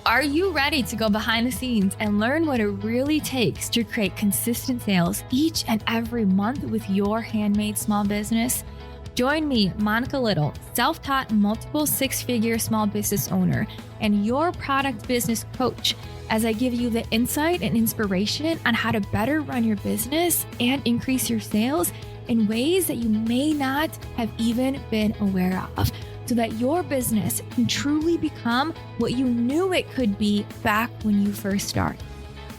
Are you ready to go behind the scenes and learn what it really takes to create consistent sales each and every month with your handmade small business? Join me, Monica Little, self-taught multiple six-figure small business owner and your product business coach, as I give you the insight and inspiration on how to better run your business and increase your sales in ways that you may not have even been aware of, so that your business can truly become what you knew it could be back when you first started.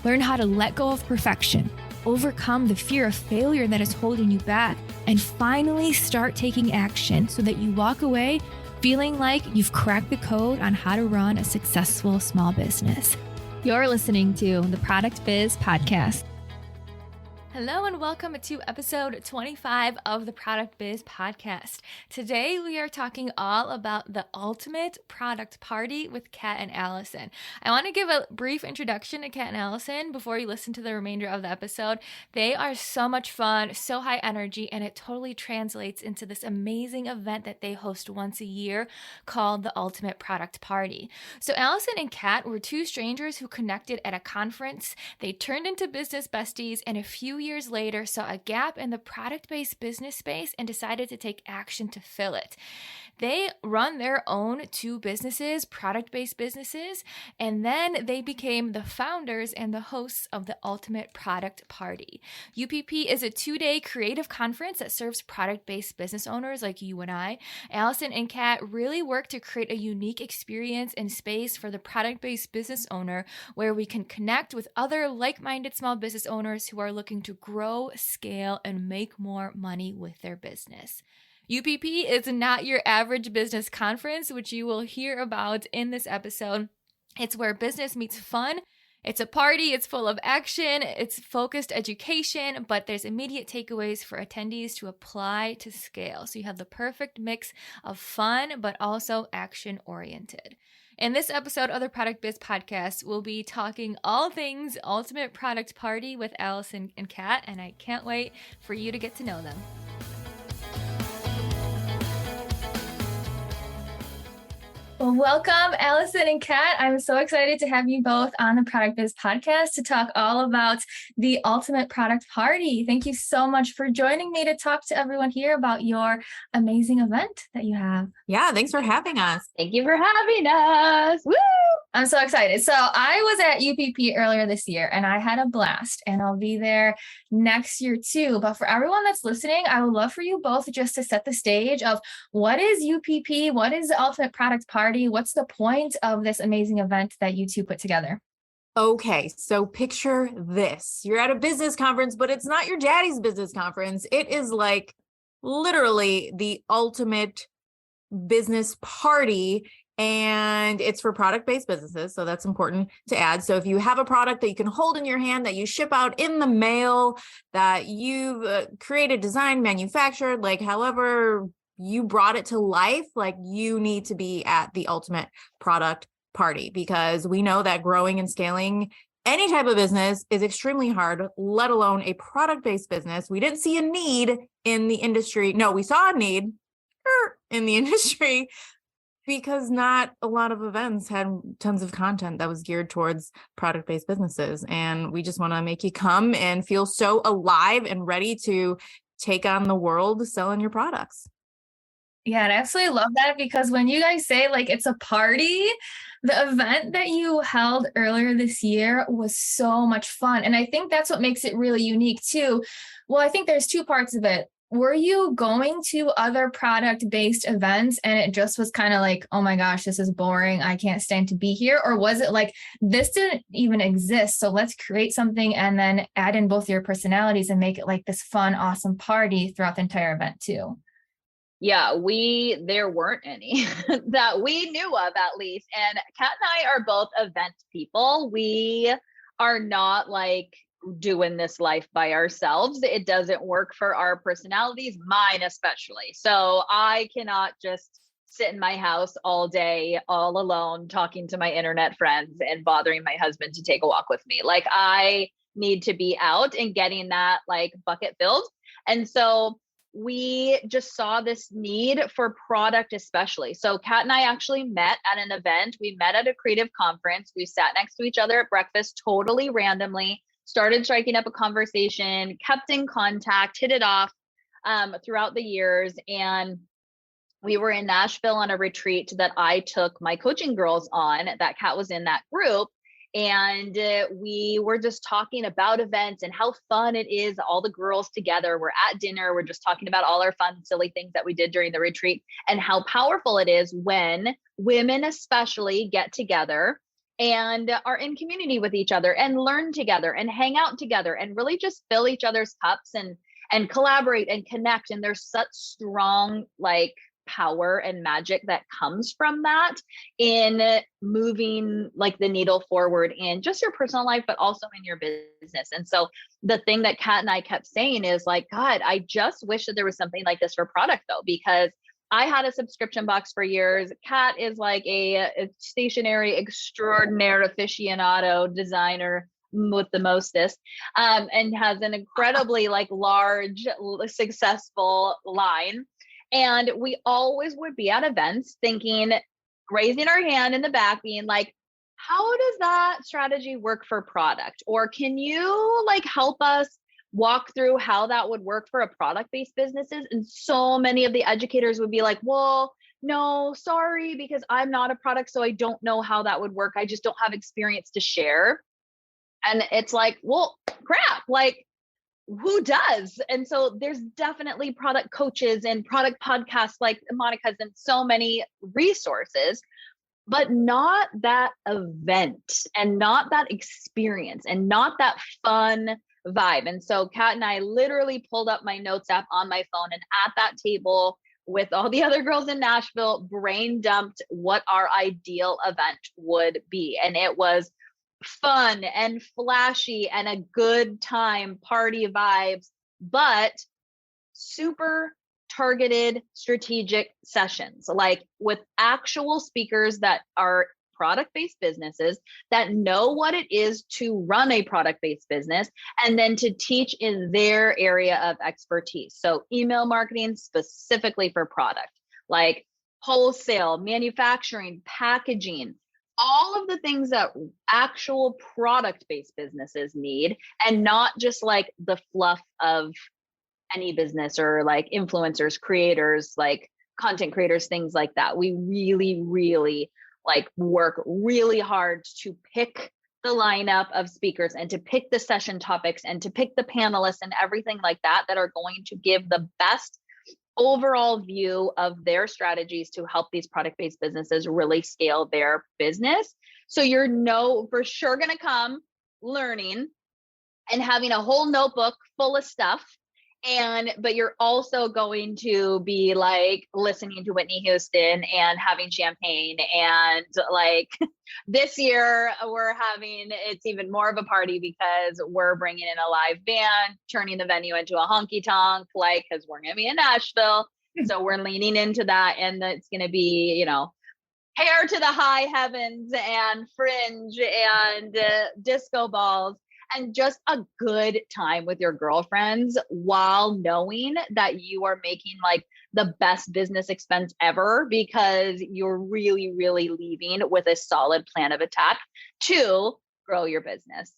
Learn how to let go of perfection, overcome the fear of failure that is holding you back, and finally start taking action so that you walk away feeling like you've cracked the code on how to run a successful small business. You're listening to the Product Biz Podcast. Hello and welcome to episode 25 of the Product Biz Podcast. Today we are talking all about the ultimate product party with Cat and Allison. I want to give a brief introduction to Cat and Allison before you listen to the remainder of the episode. They are so much fun, so high energy, and it totally translates into this amazing event that they host once a year called the Ultimate Product Party. So Allison and Cat were two strangers who connected at a conference. They turned into business besties, and a few years later saw a gap in the product-based business space and decided to take action to fill it. They run their own two businesses, product-based businesses, and then they became the founders and the hosts of the Ultimate Product Party. UPP is a 2-day creative conference that serves product-based business owners like you and I. Allison and Kat really work to create a unique experience and space for the product-based business owner where we can connect with other like-minded small business owners who are looking to grow, scale, and make more money with their business. UPP is not your average business conference, which you will hear about in this episode. It's where business meets fun. It's a party, it's full of action, it's focused education, but there's immediate takeaways for attendees to apply to scale. So you have the perfect mix of fun, but also action-oriented. In this episode of the Product Biz Podcast, we'll be talking all things Ultimate Product Party with Allison and Kat, and I can't wait for you to get to know them. Well, welcome, Allison and Kat. I'm so excited to have you both on the Product Biz Podcast to talk all about the Ultimate Product Party. Thank you so much for joining me to talk to everyone here about your amazing event that you have. Yeah, thanks for having us. Thank you for having us. Woo! I'm so excited. So I was at UPP earlier this year and I had a blast, and I'll be there next year too. But for everyone that's listening, I would love for you both just to set the stage of what is UPP? What is the Ultimate Product Party? What's the point of this amazing event that you two put together? Okay, so picture this. You're at a business conference, but it's not your daddy's business conference. It is like literally the ultimate business party. And it's for product-based businesses. So that's important to add. So if you have a product that you can hold in your hand, that you ship out in the mail, that you've created, designed, manufactured, like however you brought it to life, like you need to be at the Ultimate Product Party, because we know that growing and scaling any type of business is extremely hard, let alone a product-based business. We didn't see a need in the industry. No, we saw a need in the industry, because not a lot of events had tons of content that was geared towards product-based businesses. And we just want to make you come and feel so alive and ready to take on the world selling your products. Yeah, and I absolutely love that, because when you guys say like it's a party, the event that you held earlier this year was so much fun. And I think that's what makes it really unique too. Well, I think there's two parts of it. Were you going to other product-based events and it just was kind of like, oh my gosh, this is boring, I can't stand to be here? Or was it like, this didn't even exist, so let's create something and then add in both your personalities and make it like this fun, awesome party throughout the entire event too? Yeah, there weren't any that we knew of, at least. And Kat and I are both event people. We are not like doing this life by ourselves. It doesn't work for our personalities, mine especially. So I cannot just sit in my house all day, all alone, talking to my internet friends and bothering my husband to take a walk with me. Like I need to be out and getting that like bucket filled. And so we just saw this need for product, especially. So Kat and I actually met at an event. We met at a creative conference. We sat next to each other at breakfast, totally randomly, started striking up a conversation, kept in contact, hit it off throughout the years. And we were in Nashville on a retreat that I took my coaching girls on, that Kat was in that group. And we were just talking about events and how fun it is. All the girls together, we're at dinner. We're just talking about all our fun, silly things that we did during the retreat and how powerful it is when women especially get together and are in community with each other and learn together and hang out together and really just fill each other's cups and collaborate and connect. And there's such strong like power and magic that comes from that in moving like the needle forward in just your personal life, but also in your business. And so the thing that Kat and I kept saying is like, God, I just wish that there was something like this for product though, because I had a subscription box for years. Kat is like a stationery extraordinaire aficionado designer with the mostest, and has an incredibly like large, successful line. And we always would be at events thinking, raising our hand in the back, being like, how does that strategy work for product? Or can you like help us walk through how that would work for a product-based businesses? And so many of the educators would be like, well, no, sorry, because I'm not a product, so I don't know how that would work. I just don't have experience to share. And it's like, well, crap, like, who does? And so there's definitely product coaches and product podcasts like Monica's and so many resources, but not that event and not that experience and not that fun vibe. And so Kat and I literally pulled up my notes app on my phone, and at that table with all the other girls in Nashville, brain dumped what our ideal event would be. And it was fun and flashy and a good time, party vibes, but super targeted strategic sessions, like with actual speakers that are product-based businesses that know what it is to run a product-based business and then to teach in their area of expertise. So email marketing specifically for product, like wholesale, manufacturing, packaging, all of the things that actual product-based businesses need, and not just like the fluff of any business or like influencers, creators, like content creators, things like that. We really, really like work really hard to pick the lineup of speakers and to pick the session topics and to pick the panelists and everything like that that are going to give the best overall view of their strategies to help these product-based businesses really scale their business. So you're for sure going to come learning and having a whole notebook full of stuff. But you're also going to be like listening to Whitney Houston and having champagne. And like this year it's even more of a party because we're bringing in a live band, turning the venue into a honky tonk, like, cause we're going to be in Nashville. So we're leaning into that. And it's going to be, hair to the high heavens and fringe and disco balls. And just a good time with your girlfriends while knowing that you are making like the best business expense ever because you're really, really leaving with a solid plan of attack to grow your business.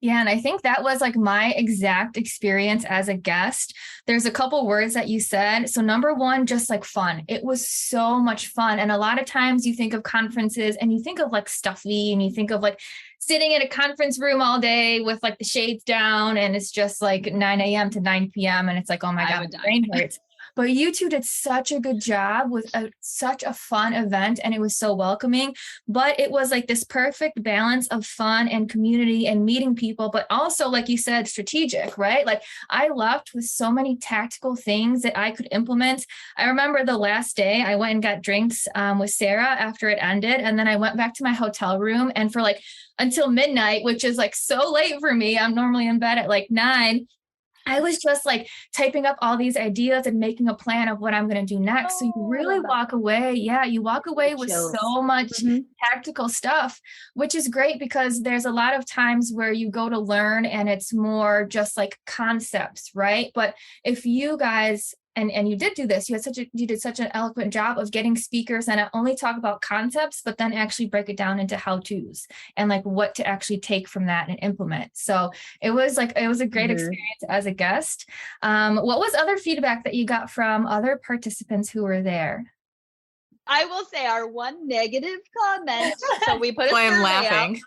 Yeah. And I think that was like my exact experience as a guest. There's a couple words that you said. So number one, just like fun. It was so much fun. And a lot of times you think of conferences and you think of like stuffy and you think of like sitting in a conference room all day with like the shades down and it's just like 9 a.m. to 9 p.m. And it's like, oh my God, my brain hurts. But you two did such a good job with such a fun event and it was so welcoming, but it was like this perfect balance of fun and community and meeting people, but also, like you said, strategic, right? Like I left with so many tactical things that I could implement. I remember the last day I went and got drinks with Sarah after it ended. And then I went back to my hotel room and for like until midnight, which is like so late for me. I'm normally in bed at like 9. I was just like typing up all these ideas and making a plan of what I'm going to do next. So you really walk away. Yeah. You walk away with so much tactical stuff, which is great because there's a lot of times where you go to learn and it's more just like concepts, right? But if you guys and you did do this. You did such an eloquent job of getting speakers that not only talk about concepts, but then actually break it down into how-tos and like what to actually take from that and implement. So it was a great experience as a guest. What was other feedback that you got from other participants who were there? I will say our one negative comment. So we put a Why I'm survey laughing. out.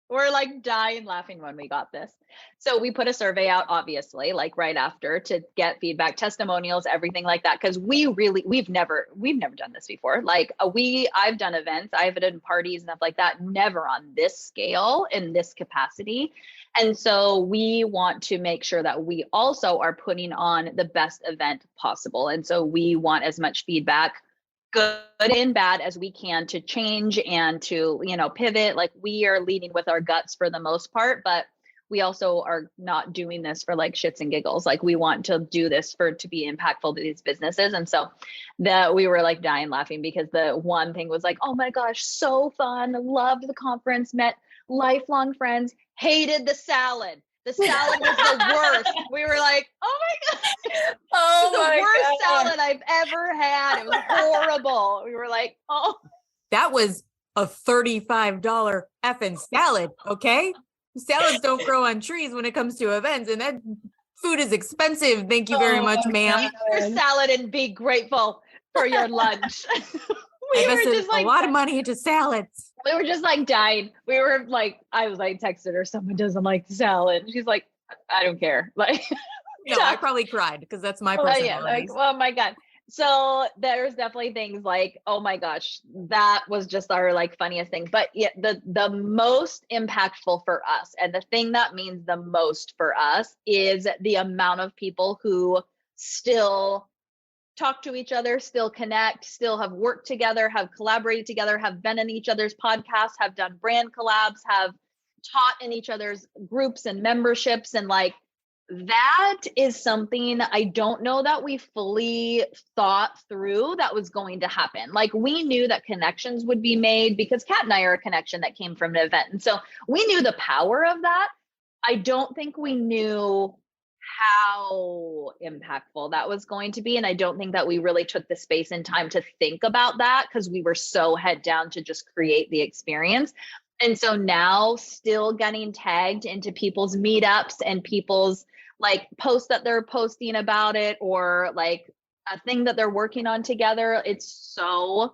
We're like dying laughing when we got this. So we put a survey out, obviously, like right after, to get feedback, testimonials, everything like that. Cause we've never done this before. Like I've done events, I've done parties and stuff like that, never on this scale in this capacity. And so we want to make sure that we also are putting on the best event possible. And so we want as much feedback, good and bad, as we can to change and to, pivot. Like we are leading with our guts for the most part, but we also are not doing this for like shits and giggles. Like we want to do this to be impactful to these businesses. And so we were like dying laughing because the one thing was like, oh my gosh, so fun. Loved the conference, met lifelong friends, hated the salad. The salad was the worst. We were like, oh my God. Oh, the worst salad I've ever had. It was horrible. We were like, oh. That was a $35 effing salad. Okay. Salads don't grow on trees when it comes to events, and that food is expensive. Thank you very much, ma'am. Eat your salad and be grateful for your lunch. I invested a lot of money into salads. We were just like dying. We were like, I was like texted her, someone doesn't like salad. And she's like, I don't care. Like, no, I probably cried because that's my personality. Yeah, like, oh my God. So there's definitely things like, oh my gosh, that was just our like funniest thing. But yeah, the most impactful for us, and the thing that means the most for us, is the amount of people who still talk to each other, still connect, still have worked together, have collaborated together, have been in each other's podcasts, have done brand collabs, have taught in each other's groups and memberships. And like, that is something I don't know that we fully thought through that was going to happen. Like we knew that connections would be made because Kat and I are a connection that came from an event. And so we knew the power of that. I don't think we knew how impactful that was going to be. And I don't think that we really took the space and time to think about that because we were so head down to just create the experience. And so now still getting tagged into people's meetups and people's like posts that they're posting about it, or like a thing that they're working on together. It's so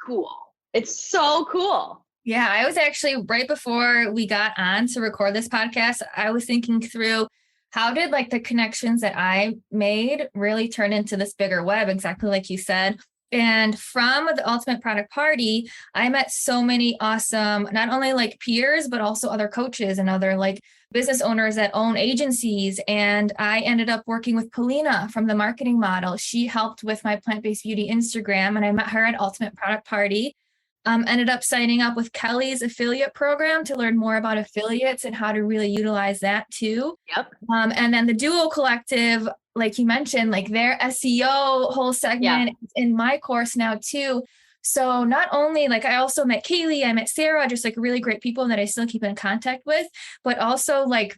cool. It's so cool. Yeah, I was actually, right before we got on to record this podcast, I was thinking through, how did like the connections that I made really turn into this bigger web, exactly like you said. And from the Ultimate Product Party, I met so many awesome, not only like peers, but also other coaches and other like business owners that own agencies. And I ended up working with Polina from the marketing model. She helped with my plant-based beauty Instagram, and I met her at Ultimate Product Party. Ended up signing up with Kelly's affiliate program to learn more about affiliates and how to really utilize that too. Yep. And then the Duo Collective, like you mentioned, like their SEO whole segment is in my course now too. So not only like I also met Kaylee, I met Sarah, just like really great people that I still keep in contact with, but also like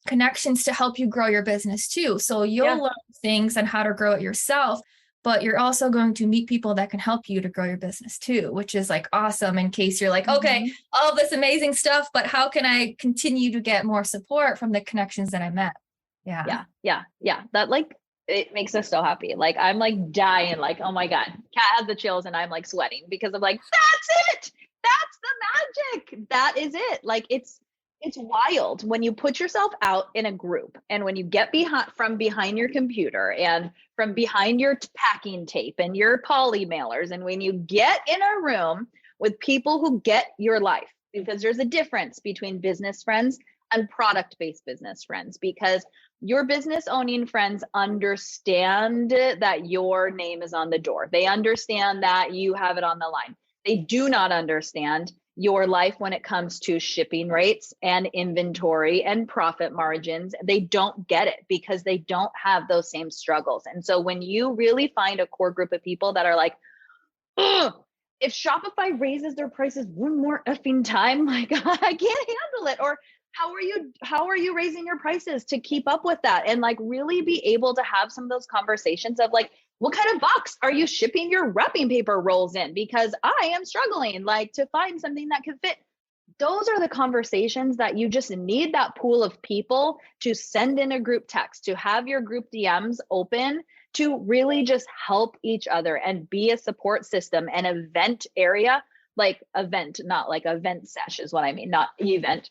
connections to help you grow your business too. So you'll learn things on how to grow it yourself, but you're also going to meet people that can help you to grow your business too, which is like awesome in case you're like, okay, all this amazing stuff, but how can I continue to get more support from the connections that I met? Yeah. That like, it makes us so happy. Like I'm like dying, like, oh my God, Kat has the chills and I'm like sweating because I'm like, that's it. That's the magic. That is it. Like it's wild when you put yourself out in a group, and when you get from behind your computer and from behind your packing tape and your poly mailers, and when you get in a room with people who get your life, because there's a difference between business friends and product-based business friends, because your business owning friends understand that your name is on the door. They understand that you have it on the line. They do not understand your life when it comes to shipping rates and inventory and profit margins. They don't get it because they don't have those same struggles. And so when you really find a core group of people that are like, oh, if Shopify raises their prices one more effing time, like I can't handle it. Or how are you raising your prices to keep up with that? And like really be able to have some of those conversations of like, what kind of box are you shipping your wrapping paper rolls in? Because I am struggling like to find something that can fit. Those are the conversations that you just need that pool of people to send in a group text, to have your group DMs open, to really just help each other and be a support system. An event area, like event, not like event sesh is what I mean, not event.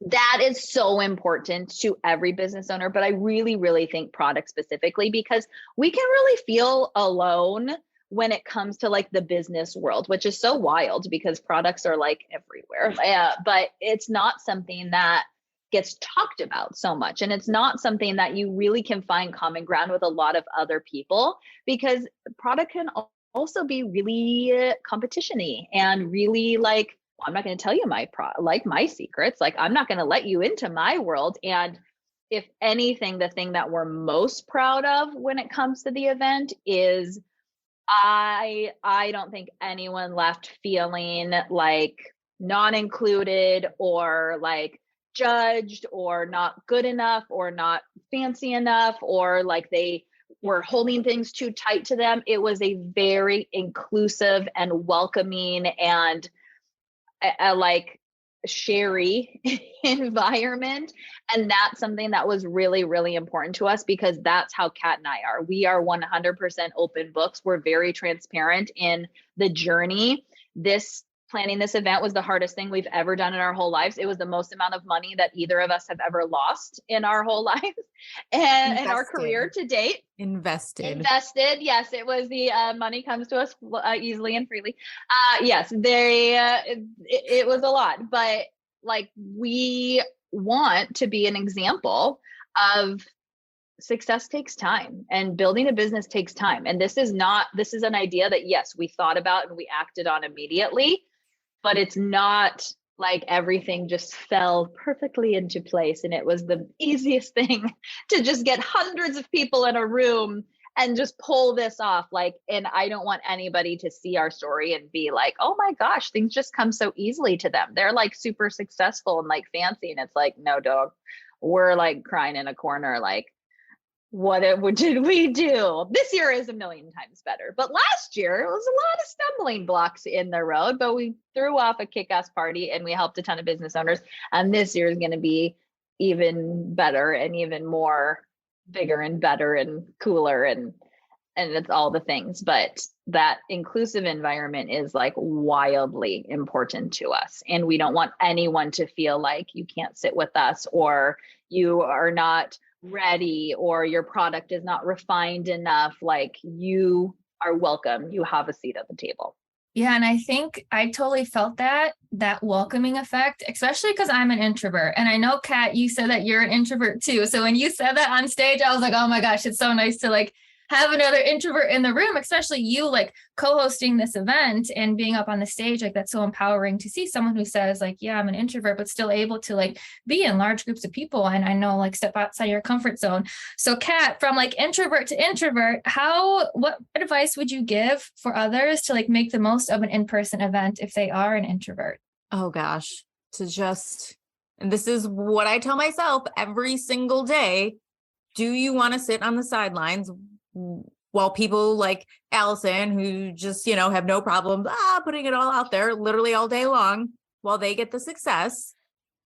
That is so important to every business owner, but I really, really think product specifically, because we can really feel alone when it comes to like the business world, which is so wild because products are like everywhere. But it's not something that gets talked about so much. And it's not something that you really can find common ground with a lot of other people, because product can also be really competition-y and really like, I'm not going to tell you my secrets. Like, I'm not going to let you into my world. And if anything, the thing that we're most proud of when it comes to the event is I don't think anyone left feeling like not included or like judged or not good enough or not fancy enough or like they were holding things too tight to them. It was a very inclusive and welcoming and a like sherry environment. And that's something that was really, really important to us because that's how Kat and I are. We are 100% open books. We're very transparent in the journey. Planning this event was the hardest thing we've ever done in our whole lives. It was the most amount of money that either of us have ever lost in our whole lives and in our career to date. Invested. Yes, it was the money comes to us easily and freely. Yes, it was a lot, but like we want to be an example of success takes time and building a business takes time. And this is an idea that yes, we thought about and we acted on immediately, but it's not like everything just fell perfectly into place. And it was the easiest thing to just get hundreds of people in a room and just pull this off. Like, and I don't want anybody to see our story and be like, oh my gosh, things just come so easily to them. They're like super successful and like fancy. And it's like, no, dog, we're like crying in a corner. Like, what did we do? This year is a million times better. But last year, it was a lot of stumbling blocks in the road, but we threw off a kick-ass party and we helped a ton of business owners. And this year is going to be even better and even more bigger and better and cooler and it's all the things. But that inclusive environment is like wildly important to us. And we don't want anyone to feel like you can't sit with us or you are not ready or your product is not refined enough. Like, you are welcome. You have a seat at the table. Yeah. And I think I totally felt that welcoming effect, especially because I'm an introvert. And I know, Kat, you said that you're an introvert too. So when you said that on stage, I was like, oh my gosh, it's so nice to like have another introvert in the room, especially you like co-hosting this event and being up on the stage. Like, that's so empowering to see someone who says like, yeah, I'm an introvert, but still able to like be in large groups of people. And I know, like, step outside your comfort zone. So Kat, from like introvert to introvert, what advice would you give for others to like make the most of an in-person event if they are an introvert? Oh gosh, and this is what I tell myself every single day. Do you want to sit on the sidelines while people like Allison, who just, have no problem putting it all out there literally all day long while they get the success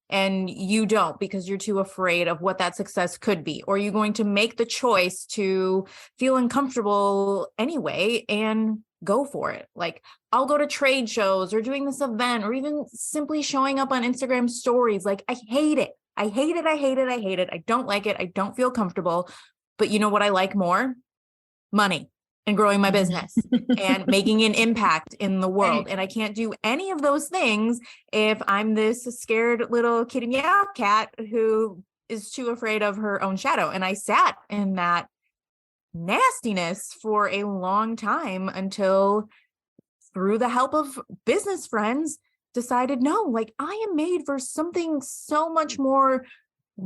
and you don't because you're too afraid of what that success could be? Or are you going to make the choice to feel uncomfortable anyway and go for it? Like, I'll go to trade shows or doing this event or even simply showing up on Instagram stories. Like, I hate it. I hate it. I hate it. I hate it. I don't like it. I don't feel comfortable. But you know what I like more? Money and growing my business and making an impact in the world. And I can't do any of those things if I'm this scared little kitty meow cat who is too afraid of her own shadow. And I sat in that nastiness for a long time until, through the help of business friends, decided, no, like, I am made for something so much more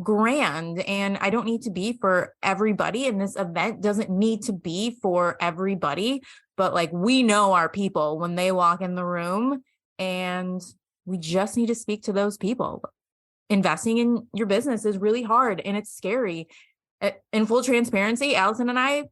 grand and I don't need to be for everybody. And this event doesn't need to be for everybody, but like, we know our people when they walk in the room and we just need to speak to those people. investing in your business is really hard and it's scary. In full transparency, Allison and I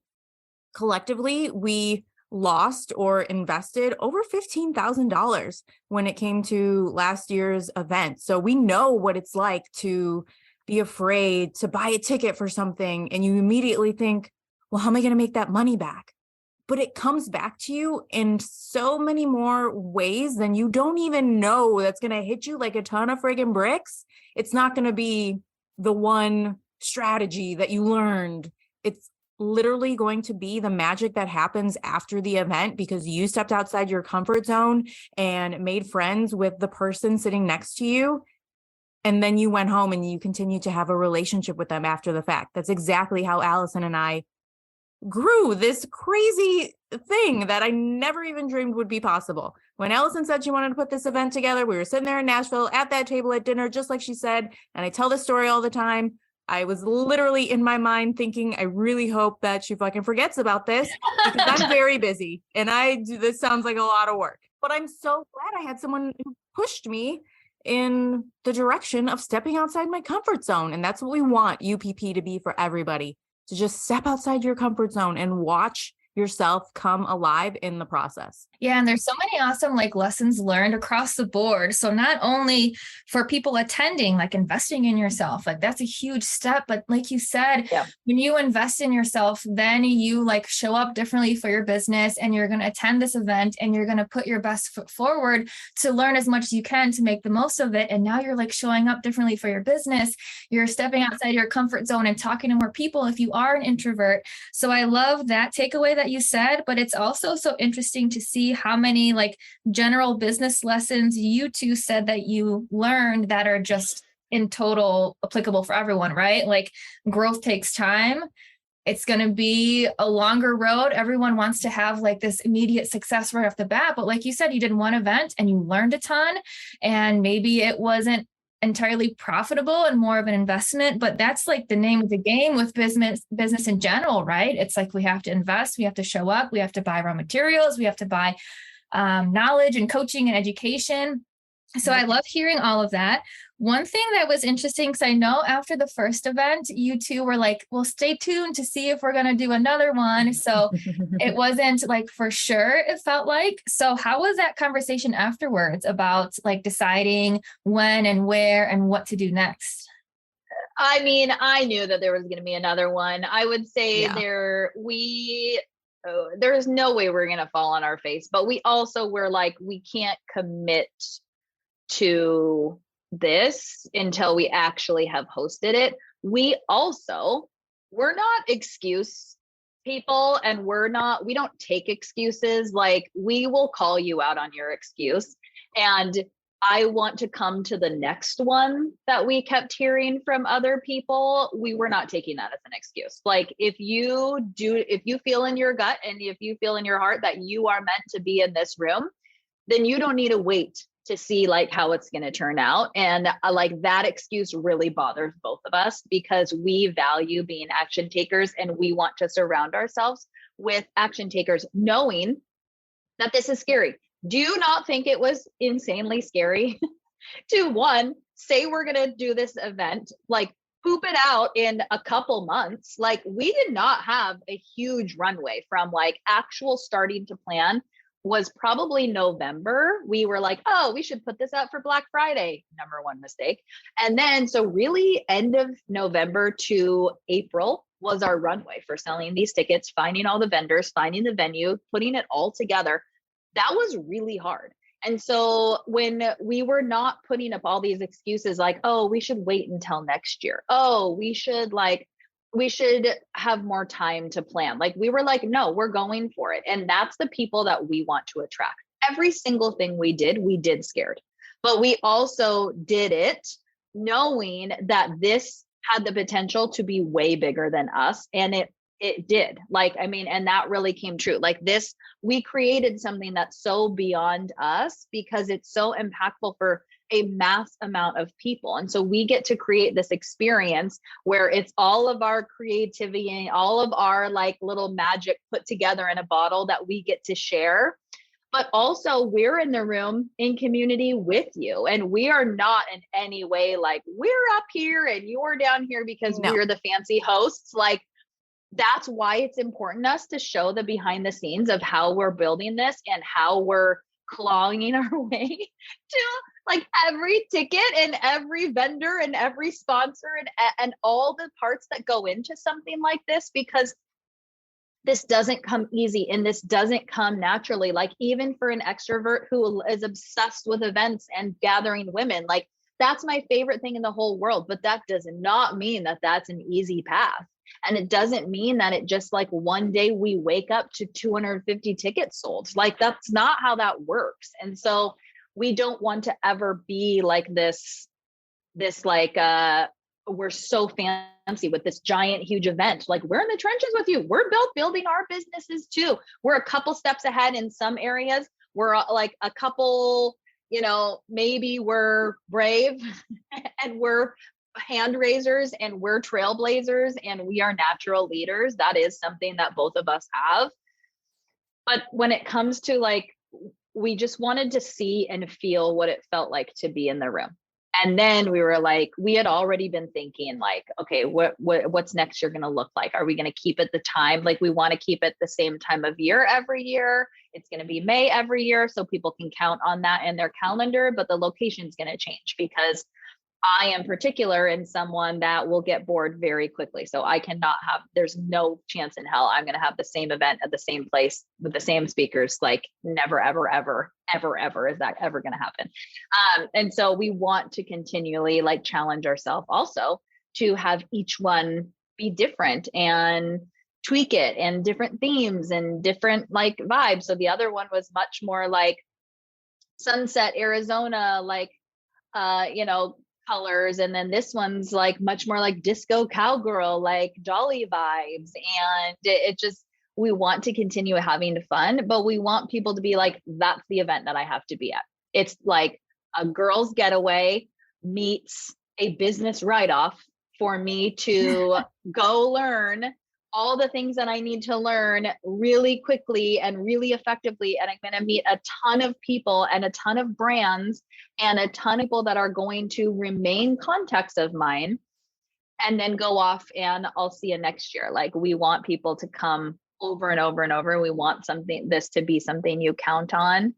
collectively, we lost or invested over $15,000 when it came to last year's event. So we know what it's like to be afraid to buy a ticket for something and you immediately think, well, how am I going to make that money back? But it comes back to you in so many more ways than you don't even know. That's going to hit you like a ton of friggin' bricks. It's not going to be the one strategy that you learned. It's literally going to be the magic that happens after the event because you stepped outside your comfort zone and made friends with the person sitting next to you. And then you went home and you continue to have a relationship with them after the fact. That's exactly how Allison and I grew this crazy thing that I never even dreamed would be possible. When Allison said she wanted to put this event together, we were sitting there in Nashville at that table at dinner, just like she said. And I tell this story all the time. I was literally in my mind thinking, I really hope that she fucking forgets about this because I'm very busy and this sounds like a lot of work. But I'm so glad I had someone who pushed me in the direction of stepping outside my comfort zone. And that's what we want UPP to be for everybody, to just step outside your comfort zone and watch yourself come alive in the process. Yeah. And there's so many awesome like lessons learned across the board. So not only for people attending, like investing in yourself, like that's a huge step. But like you said, when you invest in yourself, then you like show up differently for your business and you're going to attend this event and you're going to put your best foot forward to learn as much as you can to make the most of it. And now you're like showing up differently for your business. You're stepping outside your comfort zone and talking to more people if you are an introvert. So I love that takeaway that you said, but it's also so interesting to see how many like general business lessons you two said that you learned that are just in total applicable for everyone, right? Like growth takes time. It's going to be a longer road. Everyone wants to have like this immediate success right off the bat. But like you said, you did one event and you learned a ton and maybe it wasn't entirely profitable and more of an investment, but that's like the name of the game with business in general, right? It's like we have to invest, we have to show up, we have to buy raw materials, we have to buy knowledge and coaching and education. So I love hearing all of that. One thing that was interesting, because I know after the first event, you two were like, well, stay tuned to see if we're going to do another one. So it wasn't like for sure, it felt like. So how was that conversation afterwards about like deciding when and where and what to do next? I mean, I knew that there was going to be another one. I would say there's no way we're going to fall on our face, but we also were like, we can't commit to this until we actually have hosted it. We're not excuse people and we don't take excuses. Like we will call you out on your excuse. And I want to come to the next one that we kept hearing from other people. We were not taking that as an excuse. Like if you feel in your gut and if you feel in your heart that you are meant to be in this room, then you don't need to wait to see like how it's going to turn out. And like that excuse really bothers both of us because we value being action takers and we want to surround ourselves with action takers, knowing that this is scary. Do you not think it was insanely scary to say we're going to do this event, like poop it out in a couple months? Like we did not have a huge runway from like actual starting to plan was probably November. We were like, oh, we should put this out for Black Friday. Number one mistake. And then, so really end of November to April was our runway for selling these tickets, finding all the vendors, finding the venue, putting it all together. That was really hard. And so when we were not putting up all these excuses like, oh, we should wait until next year. Oh, we should have more time to plan. Like we were like, no, we're going for it. And that's the people that we want to attract. Every single thing we did scared, but we also did it knowing that this had the potential to be way bigger than us. And it did. Like, I mean, and that really came true. Like this, we created something that's so beyond us because it's so impactful for a mass amount of people. And so we get to create this experience where it's all of our creativity and all of our like little magic put together in a bottle that we get to share. but also we're in the room in community with you. And we are not in any way like we're up here and you're down here because No. we're the fancy hosts. Like, that's why it's important to us to show the behind the scenes of how we're building this and how we're clawing our way to like every ticket and every vendor and every sponsor and all the parts that go into something like this, because this doesn't come easy and this doesn't come naturally. Like, even for an extrovert who is obsessed with events and gathering women, like, that's my favorite thing in the whole world. But that does not mean that that's an easy path. And it doesn't mean that it just like one day we wake up to 250 tickets sold. Like, that's not how that works. And so we don't want to ever be like this like, we're so fancy with this giant, huge event. Like, we're in the trenches with you. We're building our businesses too. We're a couple steps ahead in some areas. We're like a couple, maybe we're brave and we're hand raisers and we're trailblazers and we are natural leaders. That is something that both of us have. But when it comes to like, we just wanted to see and feel what it felt like to be in the room. And then we were like, we had already been thinking like, okay, what's next year going to look like? Are we going to keep it the time? Like, we want to keep it the same time of year every year. It's going to be May every year. So people can count on that in their calendar, but the location is going to change because I am particular in someone that will get bored very quickly. So I cannot have, there's no chance in hell I'm going to have the same event at the same place with the same speakers. Like, never, ever, ever, ever, ever is that ever going to happen. And so we want to continually like challenge ourselves also to have each one be different and tweak it and different themes and different like vibes. So the other one was much more like sunset Arizona, like, colors. And then this one's like much more like disco cowgirl, like Dolly vibes. And it just, we want to continue having fun, but we want people to be like, that's the event that I have to be at. It's like a girl's getaway meets a business write-off for me to go learn all the things that I need to learn really quickly and really effectively. And I'm going to meet a ton of people and a ton of brands and a ton of people that are going to remain contacts of mine, and then go off and I'll see you next year. Like, we want people to come over and over and over. We want this to be something you count on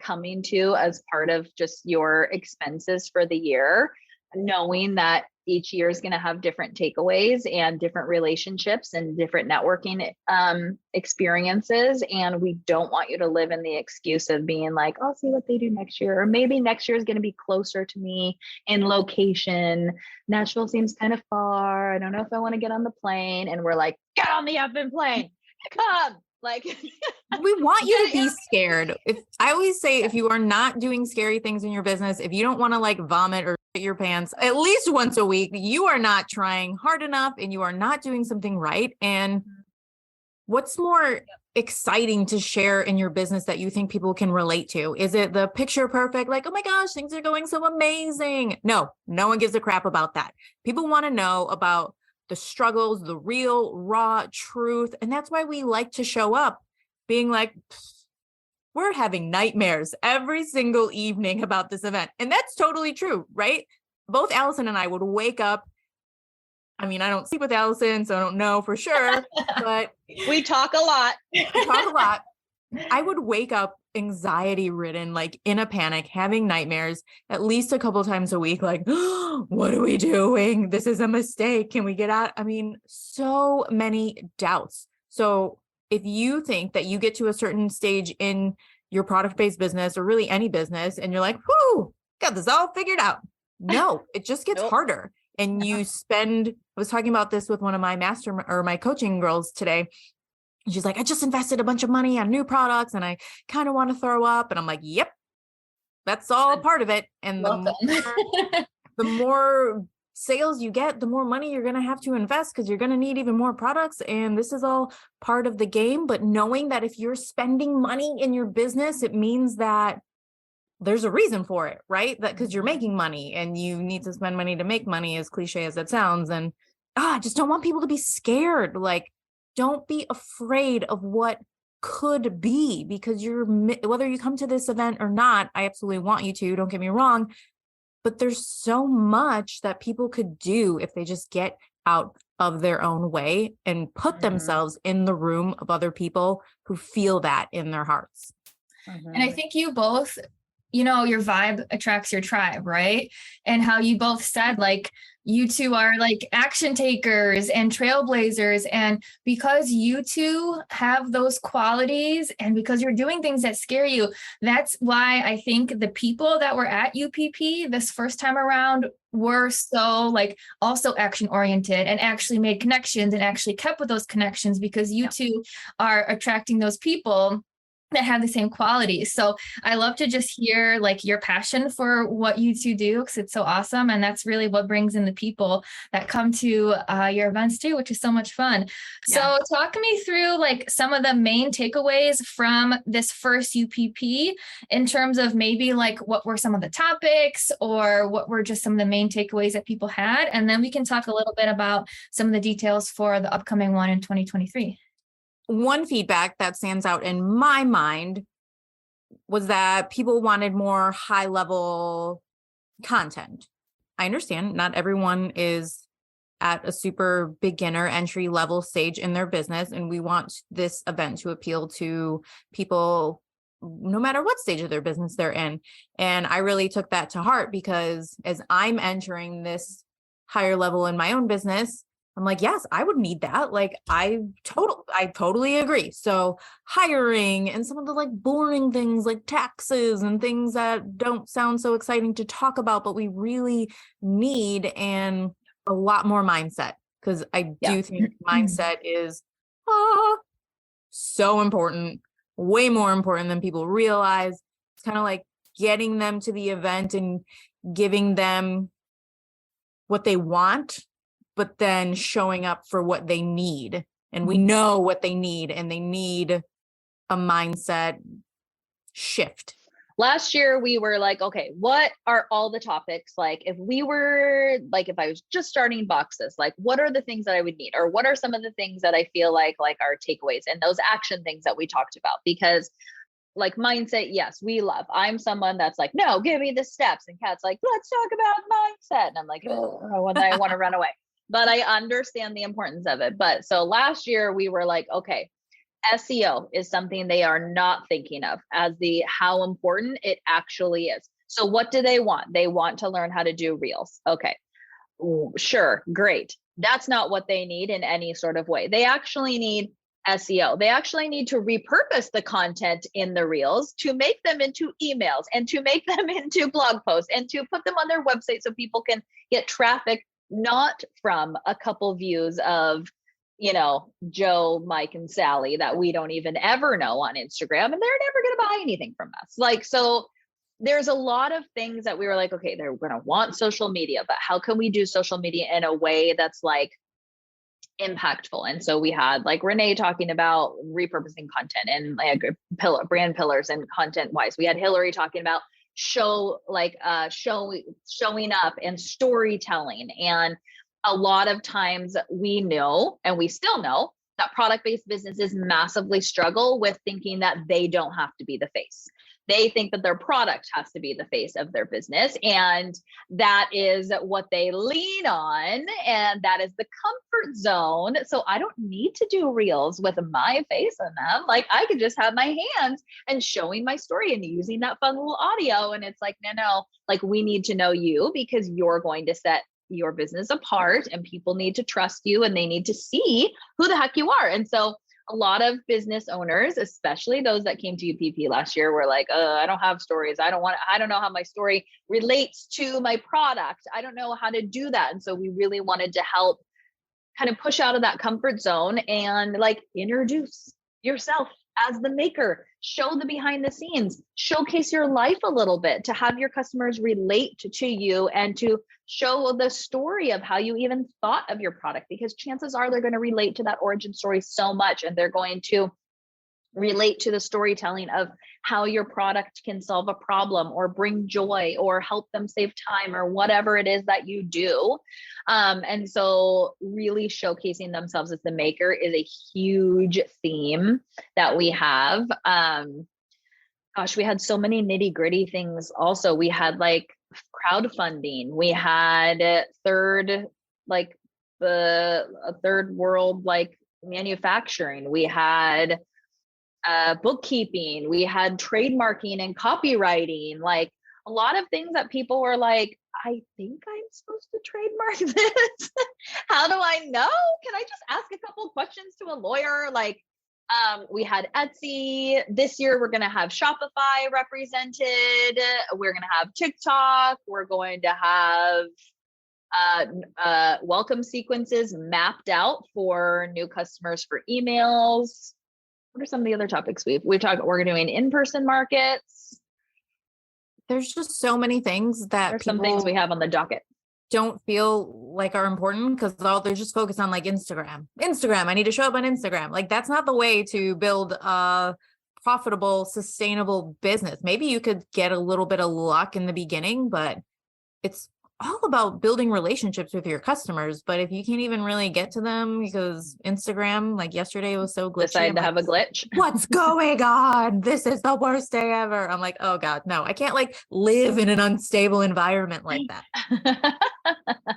coming to as part of just your expenses for the year, knowing that each year is going to have different takeaways and different relationships and different networking experiences. And we don't want you to live in the excuse of being like, I'll see what they do next year. Or maybe next year is going to be closer to me in location. Nashville seems kind of far. I don't know if I want to get on the plane. And we're like, get on the effing plane. Come. Like, we want you to be scared. I always say, if you are not doing scary things in your business, if you don't want to like vomit or shit your pants at least once a week, you are not trying hard enough and you are not doing something right. And what's more exciting to share in your business that you think people can relate to? Is it the picture perfect, like, oh my gosh, things are going so amazing? No one gives a crap about that. People want to know about the struggles, the real raw truth. And that's why we like to show up being like, we're having nightmares every single evening about this event. And that's totally true, right? Both Allison and I would wake up. I mean, I don't sleep with Allison, so I don't know for sure, but we talk a lot. I would wake up anxiety ridden, like in a panic, having nightmares at least a couple times a week. Like, oh, what are we doing? This is a mistake. Can we get out? I mean, so many doubts. So if you think that you get to a certain stage in your product-based business or really any business and you're like, whoo, got this all figured out. No, it just gets harder. And you spend, I was talking about this with one of my my coaching girls today. She's like, I just invested a bunch of money on new products and I kind of want to throw up. And I'm like, yep, that's all part of it. And the more sales you get, the more money you're going to have to invest because you're going to need even more products. And this is all part of the game. But knowing that if you're spending money in your business, it means that there's a reason for it, right? That because you're making money and you need to spend money to make money, as cliche as it sounds. And I just don't want people to be scared. Like, don't be afraid of what could be, because whether you come to this event or not, I absolutely want you to, don't get me wrong, but there's so much that people could do if they just get out of their own way and put themselves in the room of other people who feel that in their hearts. And I think you both, your vibe attracts your tribe, right? And how you both said, like, you two are like action takers and trailblazers. And because you two have those qualities and because you're doing things that scare you, that's why I think the people that were at UPP this first time around were so like also action oriented and actually made connections and actually kept with those connections, because you two are attracting those people that have the same qualities. So I love to just hear like your passion for what you two do, because it's so awesome. And that's really what brings in the people that come to your events too, which is so much fun. Yeah. So talk me through like some of the main takeaways from this first UPP in terms of maybe like what were some of the topics or what were just some of the main takeaways that people had. And then we can talk a little bit about some of the details for the upcoming one in 2023. One feedback that stands out in my mind was that people wanted more high level content. I understand not everyone is at a super beginner entry level stage in their business, and we want this event to appeal to people no matter what stage of their business they're in. And I really took that to heart, because as I'm entering this higher level in my own business, I'm like, yes, I would need that. Like, I totally agree. So hiring and some of the like boring things like taxes and things that don't sound so exciting to talk about, but we really need, and a lot more mindset, because I do think mindset is so important, way more important than people realize. It's kind of like getting them to the event and giving them what they want, but then showing up for what they need. And we know what they need, and they need a mindset shift. Last year, we were like, okay, what are all the topics? Like, if I was just starting boxes, like, what are the things that I would need? Or what are some of the things that I feel like are takeaways and those action things that we talked about? Because like mindset, yes, we love. I'm someone that's like, no, give me the steps. And Kat's like, let's talk about mindset. And I'm like, oh, and I want to run away. But I understand the importance of it. But so last year we were like, okay, SEO is something they are not thinking of as how important it actually is. So what do they want? They want to learn how to do reels. Okay, sure, great. That's not what they need in any sort of way. They actually need SEO. They actually need to repurpose the content in the reels to make them into emails and to make them into blog posts and to put them on their website so people can get traffic, not from a couple views of, Joe, Mike, and Sally that we don't even ever know on Instagram, and they're never going to buy anything from us. Like, so there's a lot of things that we were like, okay, they're going to want social media, but how can we do social media in a way that's like impactful? And so we had like Renee talking about repurposing content and like brand pillars and content wise. We had Hillary talking about showing up and storytelling. And a lot of times we know, and we still know, that product-based businesses massively struggle with thinking that they don't have to be the face. They think that their product has to be the face of their business. And that is what they lean on. And that is the comfort zone. So I don't need to do reels with my face in them. Like, I could just have my hands and showing my story and using that fun little audio. And it's like, no, like, we need to know you, because you're going to set your business apart, and people need to trust you, and they need to see who the heck you are. And so a lot of business owners, especially those that came to UPP last year, were like, I don't have stories. I don't know how my story relates to my product. I don't know how to do that. And so we really wanted to help kind of push out of that comfort zone and like introduce yourself as the maker, show the behind the scenes, showcase your life a little bit, to have your customers relate to you, and to show the story of how you even thought of your product, because chances are they're going to relate to that origin story so much, and they're going to relate to the storytelling of how your product can solve a problem or bring joy or help them save time or whatever it is that you do. And so really showcasing themselves as the maker is a huge theme that we have. Gosh, we had so many nitty gritty things. Also, we had like crowdfunding, we had third world, like manufacturing, we had bookkeeping, we had trademarking and copywriting, like a lot of things that people were like, I think I'm supposed to trademark this. How do I know? Can I just ask a couple of questions to a lawyer? Like, we had Etsy. This year, we're going to have Shopify represented. We're going to have TikTok. We're going to have welcome sequences mapped out for new customers for emails. What are some of the other topics we've talked? We're doing in-person markets. There's just so many things that There's some things we have on the docket. Don't feel like are important because they're just focused on like Instagram. I need to show up on Instagram. Like that's not the way to build a profitable, sustainable business. Maybe you could get a little bit of luck in the beginning, but it's all about building relationships with your customers. But if you can't even really get to them because Instagram, like yesterday, was so glitchy. Decided to have a glitch. What's going on? This is the worst day ever. I'm like, oh God, no, I can't like live in an unstable environment like that.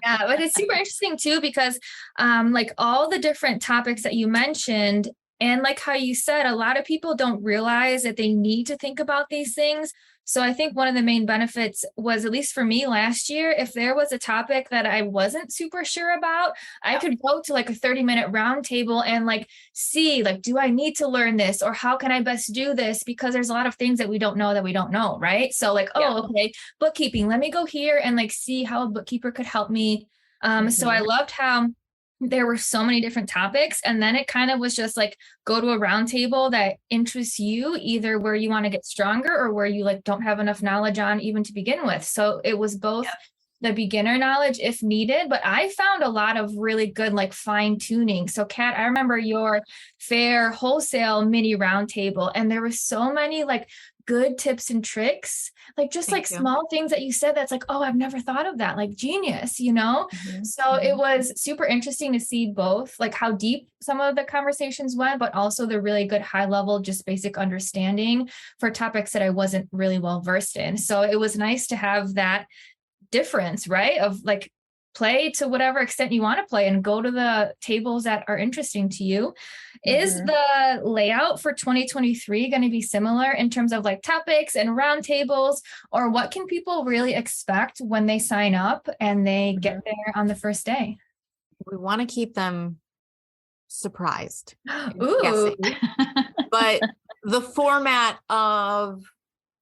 Yeah, but it's super interesting too, because like all the different topics that you mentioned, and like how you said, a lot of people don't realize that they need to think about these things. So I think one of the main benefits was, at least for me last year, if there was a topic that I wasn't super sure about, I could go to like a 30-minute roundtable and like see, like, do I need to learn this, or how can I best do this? Because there's a lot of things that we don't know, right? So like, okay, bookkeeping, let me go here and like see how a bookkeeper could help me. So I loved how there were so many different topics, and then it kind of was just like, go to a roundtable that interests you, either where you want to get stronger or where you like don't have enough knowledge on even to begin with. So it was both the beginner knowledge if needed, but I found a lot of really good like fine tuning. So Kat, I remember your fair wholesale mini roundtable, and there were so many like good tips and tricks, like just Thank you. Small things that you said that's like, oh, I've never thought of that, like genius, you know? So it was super interesting to see both like how deep some of the conversations went, but also the really good high level, just basic understanding for topics that I wasn't really well versed in. So it was nice to have that difference, right? Of like, play to whatever extent you want to play and go to the tables that are interesting to you. Is the layout for 2023 going to be similar in terms of like topics and roundtables, or what can people really expect when they sign up and they get there on the first day? We want to keep them surprised. Ooh. But the format of,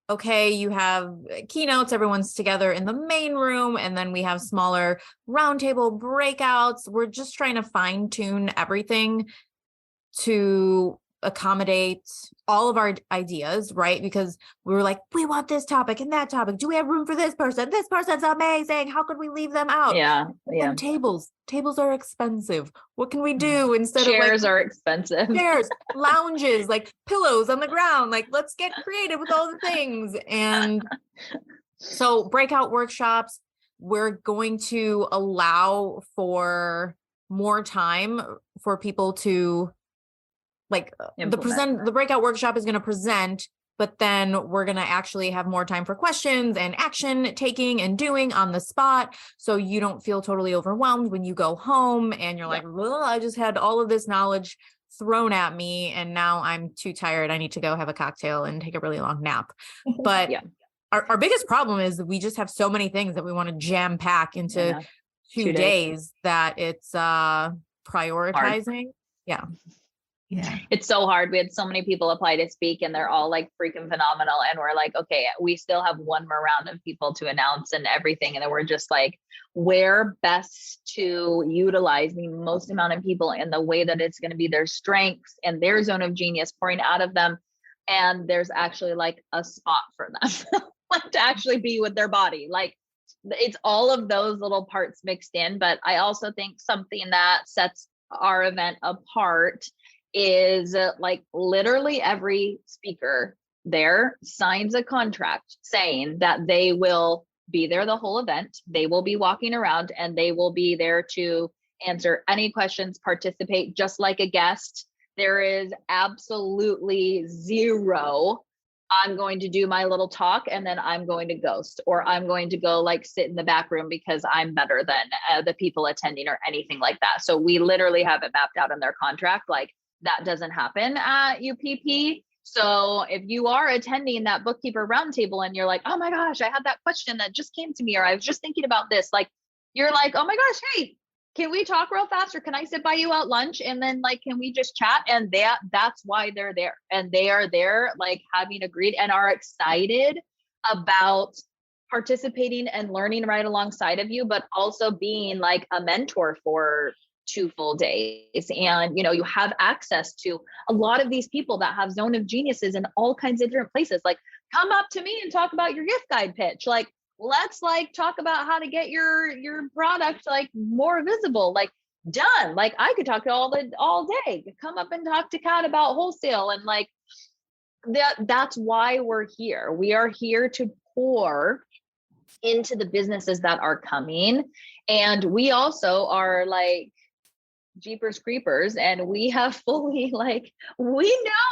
okay, you have keynotes, everyone's together in the main room, and then we have smaller roundtable breakouts. We're just trying to fine tune everything to accommodate all of our ideas, right? Because we were like, we want this topic and that topic. Do we have room for this person? This person's amazing. How could we leave them out? Yeah. And tables are expensive. What can we do instead chairs of chairs are expensive. Chairs, lounges, like pillows on the ground. Like, let's get creative with all the things. And so breakout workshops, we're going to allow for more time for people to like the breakout workshop is going to present, but then we're going to actually have more time for questions and action taking and doing on the spot. So you don't feel totally overwhelmed when you go home and you're like, well, I just had all of this knowledge thrown at me and now I'm too tired. I need to go have a cocktail and take a really long nap. But our biggest problem is that we just have so many things that we want to jam pack into 2 days that it's prioritizing. Yeah. It's so hard. We had so many people apply to speak and they're all like freaking phenomenal. And we're like, okay, we still have one more round of people to announce and everything. And then we're just like, where best to utilize the most amount of people in the way that it's going to be their strengths and their zone of genius pouring out of them. And there's actually like a spot for them like to actually be with their body. Like it's all of those little parts mixed in. But I also think something that sets our event apart is like literally every speaker there signs a contract saying that they will be there the whole event. They will be walking around and they will be there to answer any questions, participate just like a guest. There is absolutely zero, I'm going to do my little talk and then I'm going to ghost, or I'm going to go like sit in the back room because I'm better than the people attending or anything like that. So we literally have it mapped out in their contract. Like that doesn't happen at UPP. So if you are attending that bookkeeper roundtable and you're like, oh my gosh, I had that question that just came to me, or I was just thinking about this, like, you're like, oh my gosh, hey, can we talk real fast, or can I sit by you at lunch? And then like, can we just chat? And that's why they're there. And they are there, like having agreed and are excited about participating and learning right alongside of you, but also being like a mentor for 2 full days. And, you know, you have access to a lot of these people that have zone of geniuses in all kinds of different places. Like, come up to me and talk about your gift guide pitch. Like, let's like talk about how to get your product like more visible. Like, done. Like, I could talk to all day. Come up and talk to Kat about wholesale. And like that's why we're here. We are here to pour into the businesses that are coming. And we also are like Jeepers Creepers, and we have fully like, we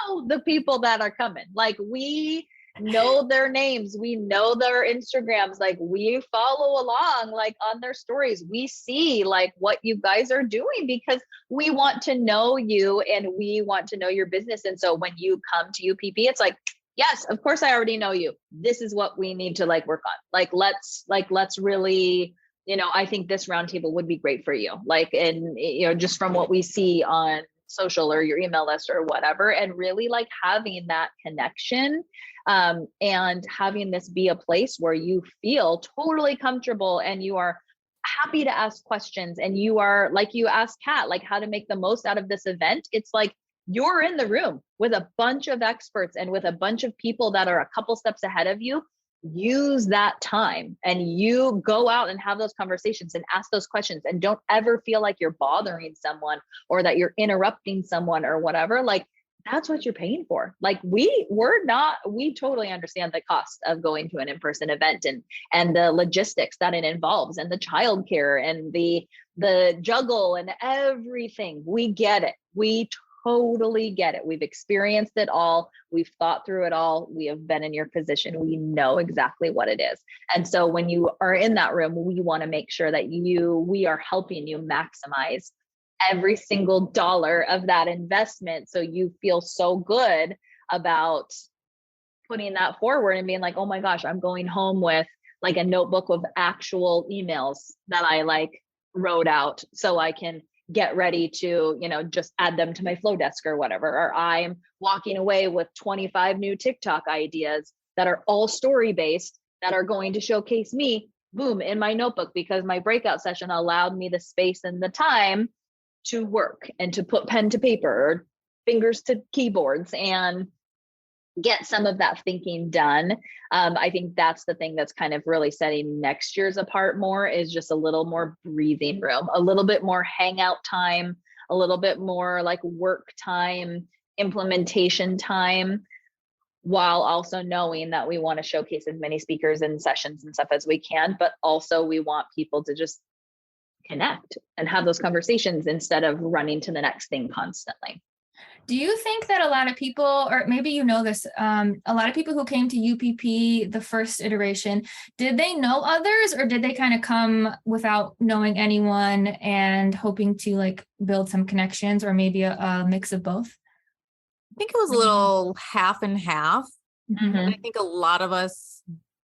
know the people that are coming. Like, we know their names, we know their Instagrams, like we follow along like on their stories. We see like what you guys are doing because we want to know you and we want to know your business. And so when you come to UPP, it's like, yes, of course I already know you. This is what we need to like work on. Let's really, you know, I think this roundtable would be great for you. Like, and you know, just from what we see on social or your email list or whatever, and really like having that connection, and having this be a place where you feel totally comfortable and you are happy to ask questions. And you are like, you asked Kat, like how to make the most out of this event. It's like, you're in the room with a bunch of experts and with a bunch of people that are a couple steps ahead of you. Use that time and you go out and have those conversations and ask those questions, and don't ever feel like you're bothering someone or that you're interrupting someone or whatever. Like, that's what you're paying for. Like, we totally understand the cost of going to an in-person event and the logistics that it involves and the childcare and the juggle and everything. We get it. We totally get it. We've experienced it all. We've thought through it all. We have been in your position. We know exactly what it is. And so when you are in that room, we want to make sure that we are helping you maximize every single dollar of that investment. So you feel so good about putting that forward and being like, oh my gosh, I'm going home with like a notebook of actual emails that I like wrote out so I can get ready to, you know, just add them to my flow desk or whatever. Or I'm walking away with 25 new TikTok ideas that are all story based that are going to showcase me, boom, in my notebook, because my breakout session allowed me the space and the time to work and to put pen to paper or fingers to keyboards and get some of that thinking done. I think that's the thing that's kind of really setting next year's apart more, is just a little more breathing room, a little bit more hangout time, a little bit more like work time, implementation time, while also knowing that we want to showcase as many speakers and sessions and stuff as we can. But also we want people to just connect and have those conversations instead of running to the next thing constantly. Do you think that a lot of people, or maybe you know this, a lot of people who came to UPP, the first iteration, did they know others, or did they kind of come without knowing anyone and hoping to like build some connections, or maybe a mix of both? I think it was a little half and half. Mm-hmm. I think a lot of us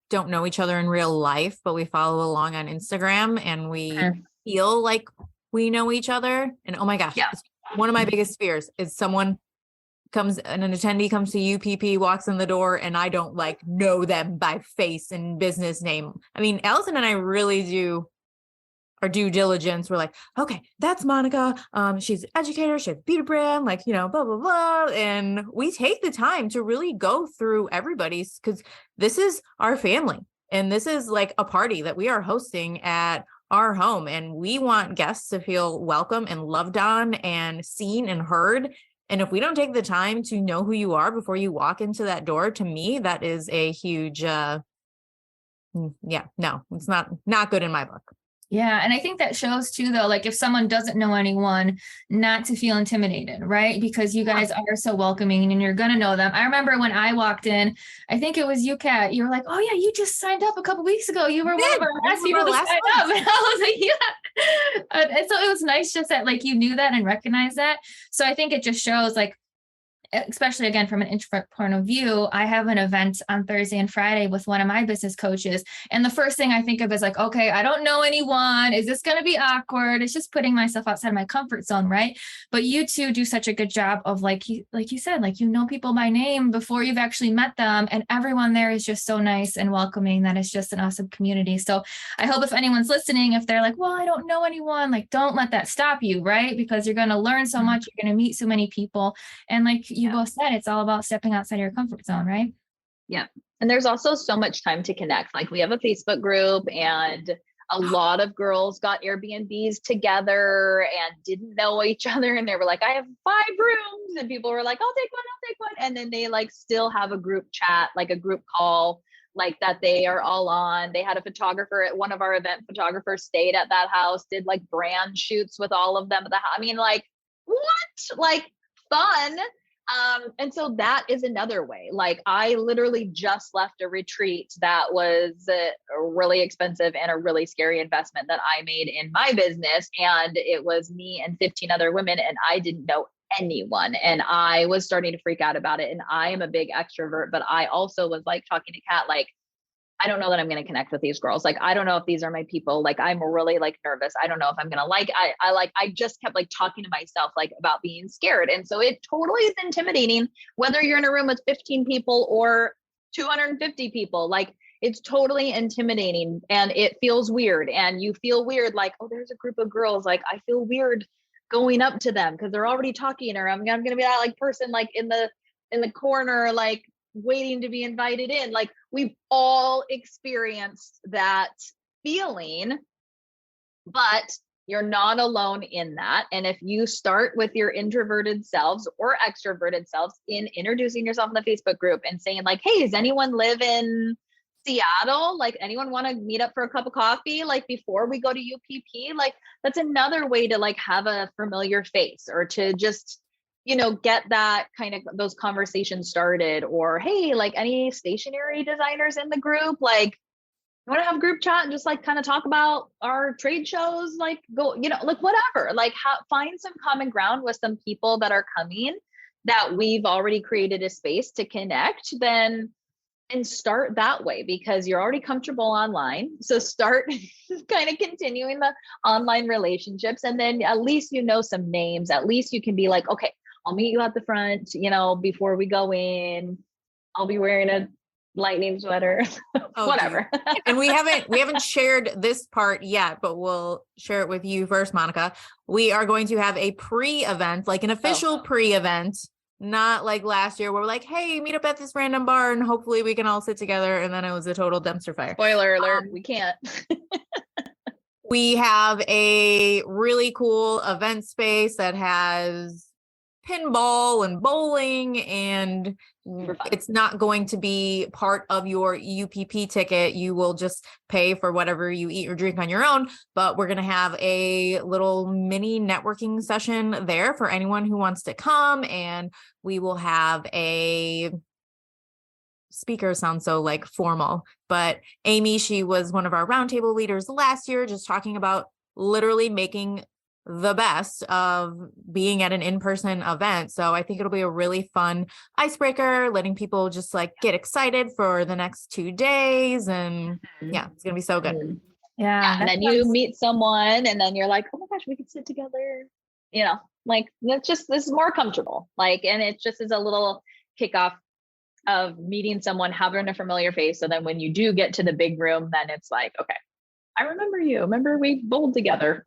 don't know each other in real life, but we follow along on Instagram and we feel like we know each other. And oh my gosh, yeah. One of my biggest fears is an attendee comes to UPP, walks in the door, and I don't like know them by face and business name. I mean, Allison and I really do our due diligence. We're like, okay, that's Monica. She's an educator. She has a beauty brand, like, you know, blah, blah, blah. And we take the time to really go through everybody's, because this is our family. And this is like a party that we are hosting at our home, and we want guests to feel welcome and loved on and seen and heard. And if we don't take the time to know who you are before you walk into that door, to me, that is a huge, no, it's not good in my book. Yeah. And I think that shows too, though, like if someone doesn't know anyone, not to feel intimidated, right? Because you guys are so welcoming and you're going to know them. I remember when I walked in, I think it was you, Kat, you were like, oh yeah, you just signed up a couple weeks ago. You were one of our last people to sign up. And I was like, yeah. And so it was nice just that like you knew that and recognized that. So I think it just shows like, especially again from an introvert point of view, I have an event on Thursday and Friday with one of my business coaches. And the first thing I think of is like, okay, I don't know anyone. Is this going to be awkward? It's just putting myself outside of my comfort zone, right? But you two do such a good job of like you said, like, you know, people by name before you've actually met them. And everyone there is just so nice and welcoming. That is just an awesome community. So I hope if anyone's listening, if they're like, well, I don't know anyone, like, don't let that stop you, right? Because you're going to learn so much. You're going to meet so many people. And like you both said, it's all about stepping outside your comfort zone, right? Yeah. And there's also so much time to connect. Like we have a Facebook group and a lot of girls got Airbnbs together and didn't know each other. And they were like, I have 5 rooms. And people were like, I'll take one. And then they like still have a group chat, like a group call, like that they are all on. They had a photographer at one of our event photographers stayed at that house, did like brand shoots with all of them at the house. I mean, like, what? Like fun. And so that is another way. Like I literally just left a retreat that was really expensive and a really scary investment that I made in my business. And it was me and 15 other women, and I didn't know anyone. And I was starting to freak out about it. And I am a big extrovert, but I also was like talking to Kat, like, I don't know that I'm going to connect with these girls. Like, I don't know if these are my people. Like, I'm really like nervous. I don't know if I'm going to I just kept like talking to myself, like about being scared. And so it totally is intimidating, whether you're in a room with 15 people or 250 people, like it's totally intimidating and it feels weird. And you feel weird. Like, oh, there's a group of girls. Like, I feel weird going up to them because they're already talking, or I'm going to be that like person, like in the corner, like waiting to be invited in. Like we've all experienced that feeling, but you're not alone in that. And if you start with your introverted selves or extroverted selves in introducing yourself in the Facebook group and saying like, hey, does anyone live in Seattle? Like anyone want to meet up for a cup of coffee? Like before we go to UPP, like that's another way to like have a familiar face or to just, you know, get that kind of those conversations started. Or, hey, like any stationery designers in the group, like you want to have a group chat and just like kind of talk about our trade shows, like go, you know, like whatever, like find some common ground with some people that are coming that we've already created a space to connect then, and start that way because you're already comfortable online. So start kind of continuing the online relationships. And then at least, you know, some names, at least you can be like, okay, I'll meet you at the front, you know, before we go in. I'll be wearing a lightning sweater, whatever. And we haven't shared this part yet, but we'll share it with you first, Monica. We are going to have a pre-event, like an official pre-event, not like last year where we're like, hey, meet up at this random bar and hopefully we can all sit together. And then it was a total dumpster fire. Spoiler alert, we can't. We have a really cool event space that has pinball and bowling, and it's not going to be part of your UPP ticket. You will just pay for whatever you eat or drink on your own, but we're going to have a little mini networking session there for anyone who wants to come. And we will have a speaker, sounds so like formal, but Amy, she was one of our roundtable leaders last year, just talking about literally making the best of being at an in-person event. So I think it'll be a really fun icebreaker, letting people just like get excited for the next 2 days. And yeah, it's going to be so good. Yeah. And then you meet someone and then you're like, oh my gosh, we could sit together, you know, like this is more comfortable. Like, and it just is a little kickoff of meeting someone, having a familiar face. So then when you do get to the big room, then it's like, okay, I remember you. Remember we bowled together.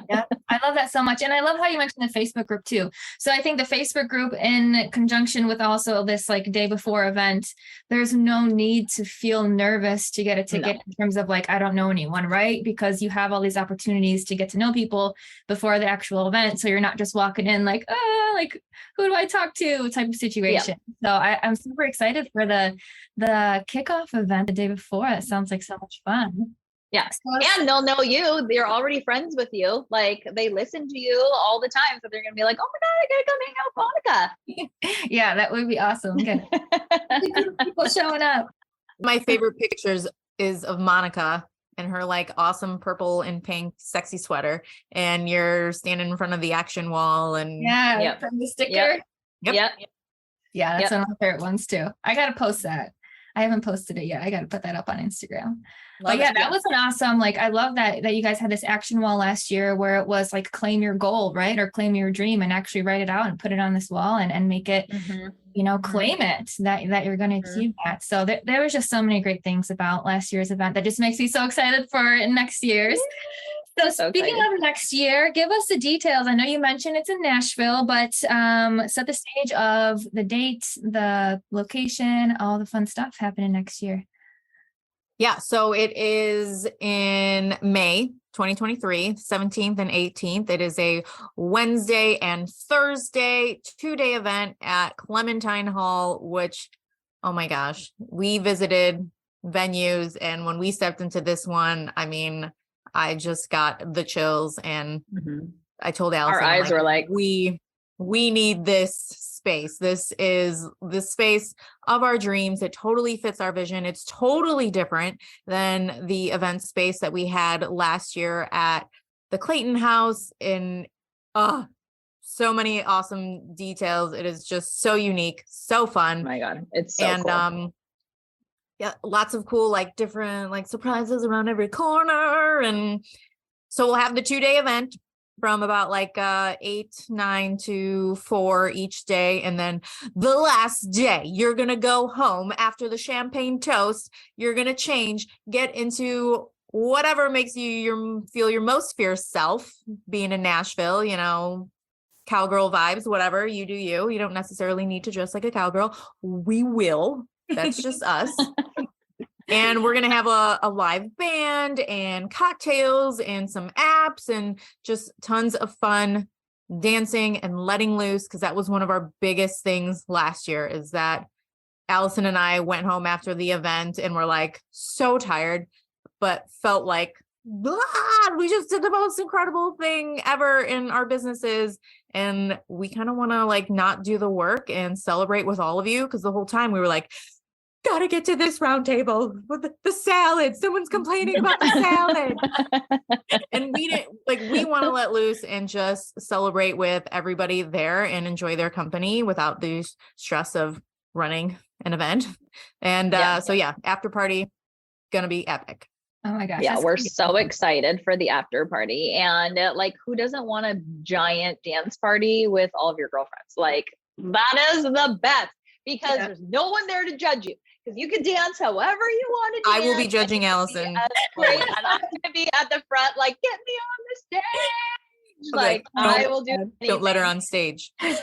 Yeah, I love that so much. And I love how you mentioned the Facebook group too. So I think the Facebook group in conjunction with also this like day before event, there's no need to feel nervous to get a ticket in terms of like, I don't know anyone, right? Because you have all these opportunities to get to know people before the actual event. So you're not just walking in like, like, who do I talk to type of situation. So I'm super excited for the kickoff event the day before. It sounds like so much fun. Yeah. And they'll know you. They're already friends with you. Like they listen to you all the time. So they're going to be like, oh my God, I got to come hang out with Monica. Yeah, that would be awesome. Good. People showing up. My favorite pictures is of Monica and her like awesome purple and pink sexy sweater. And you're standing in front of the action wall and from the sticker. Yep. Yeah, that's one of my favorite ones too. I got to post that. I haven't posted it yet. I got to put that up on Instagram. But yeah, that was an awesome, like, I love that you guys had this action wall last year where it was like, claim your goal, right? Or claim your dream and actually write it out and put it on this wall and make it, claim it that you're going to achieve that. So there was just so many great things about last year's event that just makes me so excited for next year's. So speaking of next year, give us the details. I know you mentioned it's in Nashville, but set the stage of the date, the location, all the fun stuff happening next year. Yeah, so it is in May 2023, 17th and 18th. It is a Wednesday and Thursday 2-day event at Clementine Hall, which, oh my gosh, we visited venues. And when we stepped into this one, I mean, I just got the chills and I told Allison, our eyes were like, we need this space. This is the space of our dreams. It totally fits our vision. It's totally different than the event space that we had last year at the Clayton House in so many awesome details. It is just so unique, so fun. Oh my God. It's so cool. Yeah, lots of cool, like different like surprises around every corner. And so we'll have the 2-day event from about like 8, 9 to 4 each day. And then the last day, you're going to go home after the champagne toast. You're going to change, get into whatever makes you feel your most fierce self, being in Nashville, cowgirl vibes, whatever you do. You don't necessarily need to dress like a cowgirl. We will. That's just us. And we're going to have a live band and cocktails and some apps and just tons of fun dancing and letting loose. Because that was one of our biggest things last year, is that Allison and I went home after the event and were like so tired, but felt like, we just did the most incredible thing ever in our businesses. And we kind of want to like not do the work and celebrate with all of you. Because the whole time we were like, gotta get to this round table with the salad. Someone's complaining about the salad. And we want to let loose and just celebrate with everybody there and enjoy their company without the stress of running an event. And after party, gonna be epic. Oh my gosh. Yeah, we're so excited for the after party. And who doesn't want a giant dance party with all of your girlfriends? Like, that is the best, because there's no one there to judge you. Because you can dance however you want to dance. I will be judging Allison. And I'm going to be at the front, like, get me on the stage. I will do anything. Don't let her on stage. But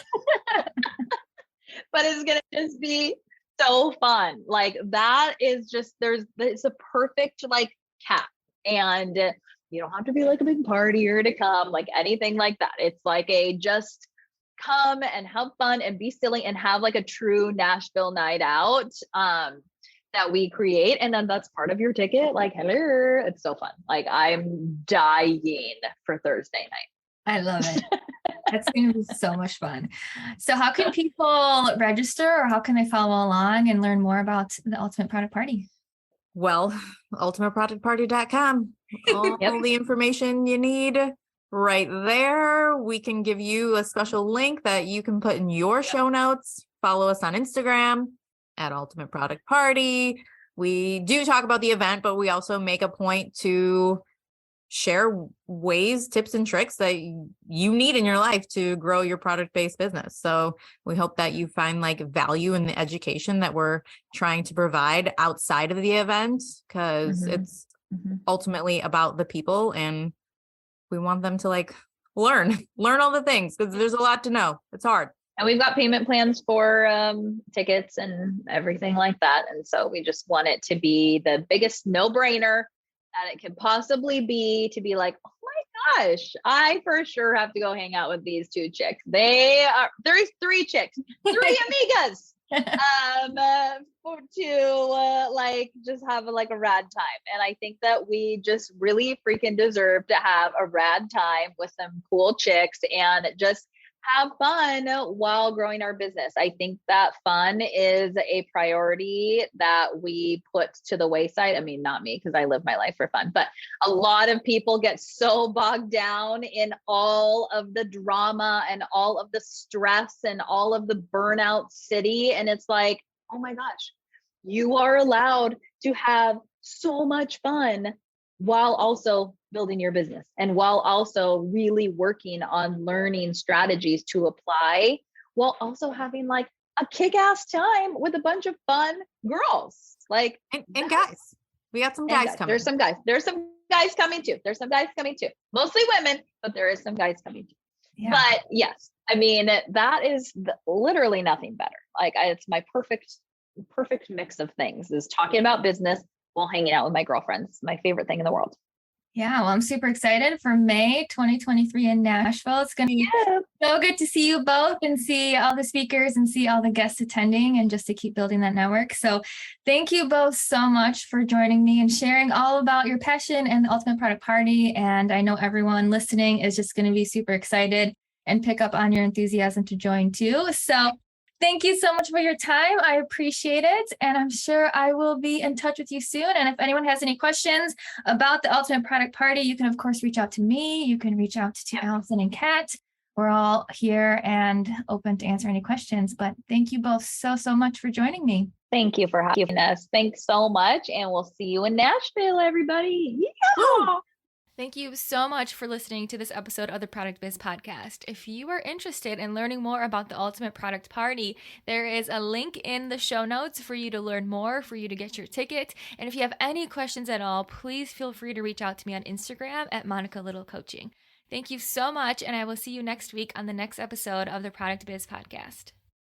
it's going to just be so fun. Like, that is just, it's a perfect, cap. And you don't have to be like a big partier to come, like anything like that. It's like just come and have fun and be silly and have like a true Nashville night out that we create. And then that's part of your ticket. Like, hello, it's so fun. Like, I'm dying for Thursday night. I love it. That's going to be so much fun. So how can people register, or how can they follow along and learn more about the Ultimate Product Party? Well, ultimateproductparty.com. All the information you need right there. We can give you a special link that you can put in your show notes. Follow us on Instagram at Ultimate Product Party. We do talk about the event, but we also make a point to share ways, tips, and tricks that you need in your life to grow your product-based business. So we hope that you find value in the education that we're trying to provide outside of the event, because it's ultimately about the people, and we want them to like learn all the things, because there's a lot to know. It's hard. And we've got payment plans for tickets and everything like that. And so we just want it to be the biggest no-brainer that it could possibly be, to be like, oh my gosh, I for sure have to go hang out with these two chicks. There's three chicks, three amigas. Like just have like a rad time. And I think that we just really freaking deserve to have a rad time with some cool chicks and just have fun while growing our business. I think that fun is a priority that we put to the wayside. I mean, not me, because I live my life for fun, but a lot of people get so bogged down in all of the drama and all of the stress and all of the burnout city. And it's like, oh my gosh, you are allowed to have so much fun while also building your business and while also really working on learning strategies to apply, while also having like a kick-ass time with a bunch of fun girls. Like, and guys, we got some guys coming. There's some guys coming too. Mostly women, but there is some guys coming too. Yeah. But yes, I mean, that is literally nothing better. Like it's my perfect mix of things, is talking about business while hanging out with my girlfriends. My favorite thing in the world. Yeah, well, I'm super excited for May 2023 in Nashville. It's going to be so good to see you both and see all the speakers and see all the guests attending, and just to keep building that network. So thank you both so much for joining me and sharing all about your passion and the Ultimate Product Party. And I know everyone listening is just going to be super excited and pick up on your enthusiasm to join too. So thank you so much for your time. I appreciate it. And I'm sure I will be in touch with you soon. And if anyone has any questions about the Ultimate Product Party, you can, of course, reach out to me. You can reach out to Allison and Cat. We're all here and open to answer any questions. But thank you both so much for joining me. Thank you for having us. Thanks so much. And we'll see you in Nashville, everybody. Yeah. Thank you so much for listening to this episode of the Product Biz Podcast. If you are interested in learning more about the Ultimate Product Party, there is a link in the show notes for you to learn more, for you to get your ticket. And if you have any questions at all, please feel free to reach out to me on Instagram at Monica Little Coaching. Thank you so much, and I will see you next week on the next episode of the Product Biz Podcast.